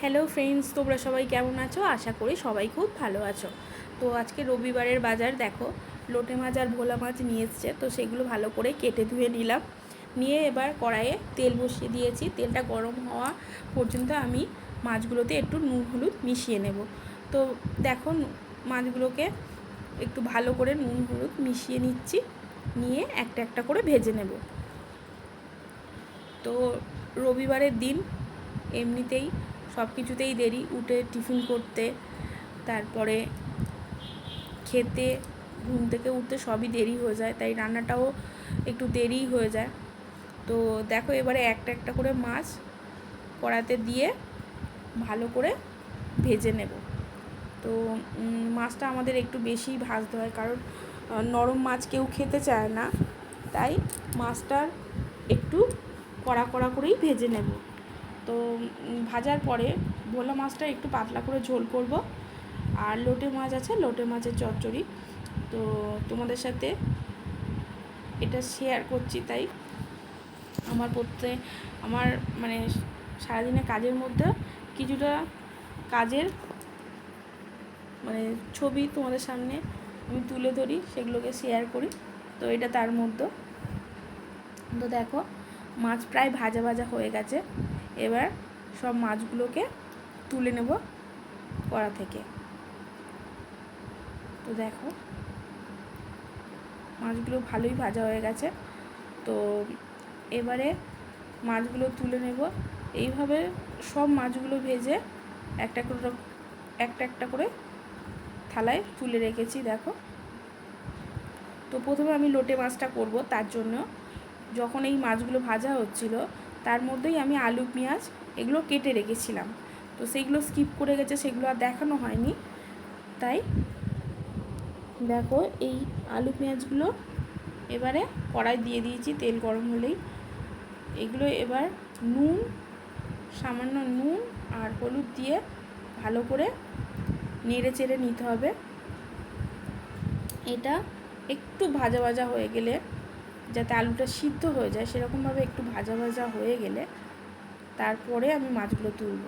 Hello friends, তোমরা সবাই কেমন আছো? আশা করি সবাই খুব ভালো আছো। তো আজকে রবিবারের বাজার দেখো, লোটে মাছ আর ভোলা মাছ নিয়ে এসছে। তো সেগুলো ভালো করে কেটে ধুয়ে নিলাম। নিয়ে এবার কড়াইয়ে তেল বসিয়ে দিয়েছি। তেলটা গরম হওয়া পর্যন্ত আমি মাছগুলোতে একটু নুন হলুদ মিশিয়ে নেব। তো দেখো, মাছগুলোকে একটু ভালো করে নুন হলুদ মিশিয়ে নিচ্ছি, নিয়ে একটা একটা করে ভেজে নেব। তো রবিবারের দিন এমনিতেই সব কিছুতেই দেরি, উঠে টিফিন করতে, তারপরে খেতে, ঘুম থেকে উঠতে সবই দেরি হয়ে যায়, তাই রান্নাটাও একটু দেরিই হয়ে যায়। তো দেখো, এবারে একটা একটা করে মাছ কড়াতে দিয়ে ভালো করে ভেজে নেব। তো মাছটা আমাদের একটু বেশিই ভাজতে হয়, কারণ নরম মাছ কেউ খেতে চায় না, তাই মাছটার একটু কড়া কড়া করেই ভেজে নেব। তো ভাজার পরে ভোলা মাছটা একটু পাতলা করে ঝোল করব। আর লোটে মাছ আছে, লোটে মাছের চচ্চড়ি। তো তোমাদের সাথে এটা শেয়ার করছি, তাই আমার মানে সারাদিনে কাজের মধ্যে কিছুটা কাজের মানে ছবি তোমাদের সামনে আমি তুলে ধরি, সেগুলোকে শেয়ার করি। তো এটা তার মধ্যে। তো দেখো, মাছ প্রায় ভাজা ভাজা হয়ে গেছে। এবার সব মাছগুলোকে তুলে নেব কড়া থেকে। তো দেখো, মাছগুলো ভালোই ভাজা হয়ে গেছে। তো এবারে মাছগুলো তুলে নেব। এইভাবে সব মাছগুলো ভেজে একটা একটা করে থালায় তুলে রেখেছি। দেখো, তো প্রথমে আমি লোটে মাছটা করব। তার জন্য যখন এই মাছগুলো ভাজা হচ্ছিল, তার মধ্যেই আমি আলু পেঁয়াজ এগুলো কেটে রেখেছিলাম। তো সেইগুলো স্কিপ করে গেছে, সেগুলো আর দেখানো হয়নি। তাই দেখো, এই আলু পেঁয়াজগুলো এবারে কড়াই দিয়ে দিয়েছি, তেল গরম হলেই এগুলো এবার নুন, সামান্য নুন আর হলুদ দিয়ে ভালো করে নেড়ে চেড়ে নিতে হবে। এটা একটু ভাজা ভাজা হয়ে গেলে, যাতে আলুটা সিদ্ধ হয়ে যায় সেরকমভাবে একটু ভাজা ভাজা হয়ে গেলে তারপরে আমি মাছগুলো তুলব।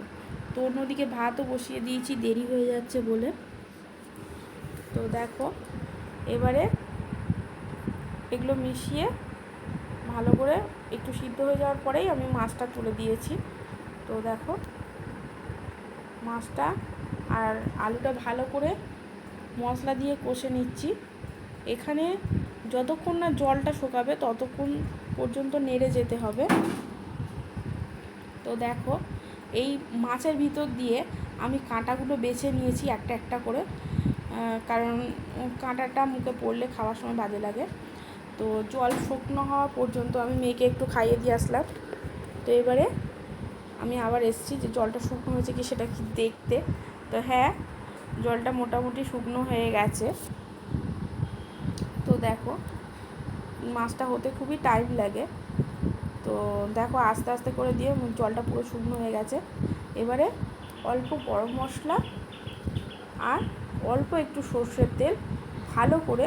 তো অন্যদিকে ভাতও বসিয়ে দিয়েছি, দেরি হয়ে যাচ্ছে বলে। তো দেখো, এবারে এগুলো মিশিয়ে ভালো করে একটু সিদ্ধ হয়ে যাওয়ার পরেই আমি মাছটা তুলে দিয়েছি। তো দেখো, মাছটা আর আলুটা ভালো করে মশলা দিয়ে কষে নিচ্ছি। এখানে যতক্ষণ না জলটা শুকাবে ততক্ষণ পর্যন্ত নেড়ে যেতে হবে। তো দেখো, এই মাছের ভিতর দিয়ে আমি কাঁটাগুলো বেছে নিয়েছি একটা একটা করে, কারণ কাঁটাটা মুখে পড়লে খাওয়ার সময় বাজে লাগে। তো জল শুকনো হওয়া পর্যন্ত আমি মেয়েকে একটু খাইয়ে দিয়ে আসলাম। তো এবারে আমি আবার এসেছি যে জলটা শুকনো হয়েছে কি সেটা কি দেখতে। তো হ্যাঁ, জলটা মোটামুটি শুকনো হয়ে গেছে। তো দেখো, মাছটা হতে খুবই টাইম লাগে। তো দেখো, আস্তে আস্তে করে দিয়ে জলটা পুরো শুকনো হয়ে গেছে। এবারে অল্প গরম মশলা আর অল্প একটু সর্ষের তেল ভালো করে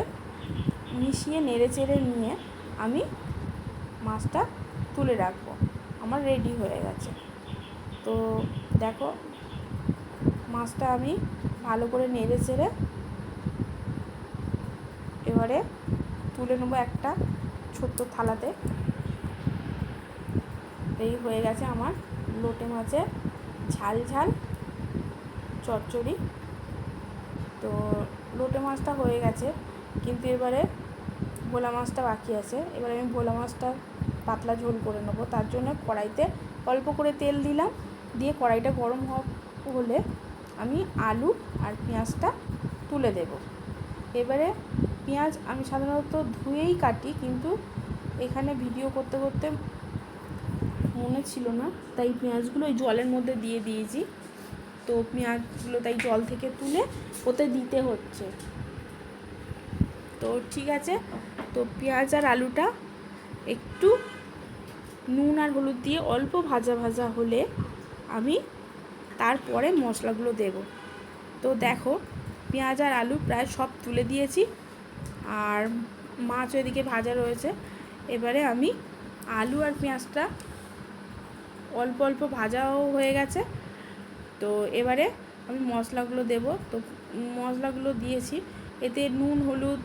মিশিয়ে নেড়ে চেড়ে নিয়ে আমি মাছটা তুলে রাখবো। আমার রেডি হয়ে গেছে। তো দেখো, মাছটা আমি ভালো করে নেড়ে চেড়ে এবারে তুলে নেবো একটা ছোট্ট থালাতে। এই হয়ে গেছে আমার লোটে মাছের ঝাল ঝাল চচ্চড়ি। তো লোটে মাছটা হয়ে গেছে, কিন্তু এবারে ভোলা মাছটা বাকি আছে। এবারে আমি ভোলা মাছটা পাতলা ঝোল করে নেবো। তার জন্য কড়াইতে অল্প করে তেল দিলাম, দিয়ে কড়াইটা গরম হলে আমি আলু আর পেঁয়াজটা তুলে দেব। এবারে পেঁয়াজ আমি সাধারণত ধুয়েই কাটি, কিন্তু এখানে ভিডিও করতে করতে মনে ছিল না, তাই পেঁয়াজগুলো ওই জলের মধ্যে দিয়ে দিয়েছি। তো পেঁয়াজগুলো তাই জল থেকে তুলে ওতে দিতে হচ্ছে। তো ঠিক আছে। তো পেঁয়াজ আর আলুটা একটু নুন আর হলুদ দিয়ে অল্প ভাজা ভাজা হলে আমি তারপরে মশলাগুলো দেব। তো দেখো, পেঁয়াজ আর আলু প্রায় সব তুলে দিয়েছি, আর মাছ ওইদিকে ভাজা রয়েছে। এবারে আমি আলু আর পেঁয়াজটা অল্প অল্প ভাজাও হয়ে গেছে, তো এবারে আমি মশলাগুলো দেব। তো মশলাগুলো দিয়েছি, এতে নুন, হলুদ,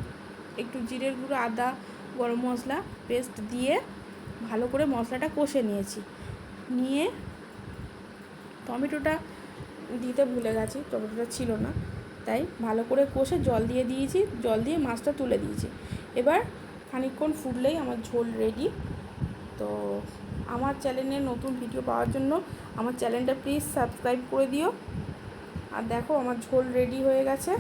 একটু জিরের গুঁড়ো, আদা, গরম মশলা পেস্ট দিয়ে ভালো করে মশলাটা কষে নিয়েছি। নিয়ে টমেটোটা দিতে ভুলে গেছি, টমেটোটা ছিল না, তাই ভালো করে কষে জল দিয়ে দিয়েছি, জল দিয়ে মাছটা তুলে দিয়েছি। এবার খানিকক্ষণ ফুটলেই আমার ঝোল রেডি। তো আমার চ্যানেলে নতুন ভিডিও পাওয়ার জন্য আমার চ্যানেলটা প্লিজ সাবস্ক্রাইব করে দিও। আর দেখো আমার ঝোল রেডি হয়ে গেছে।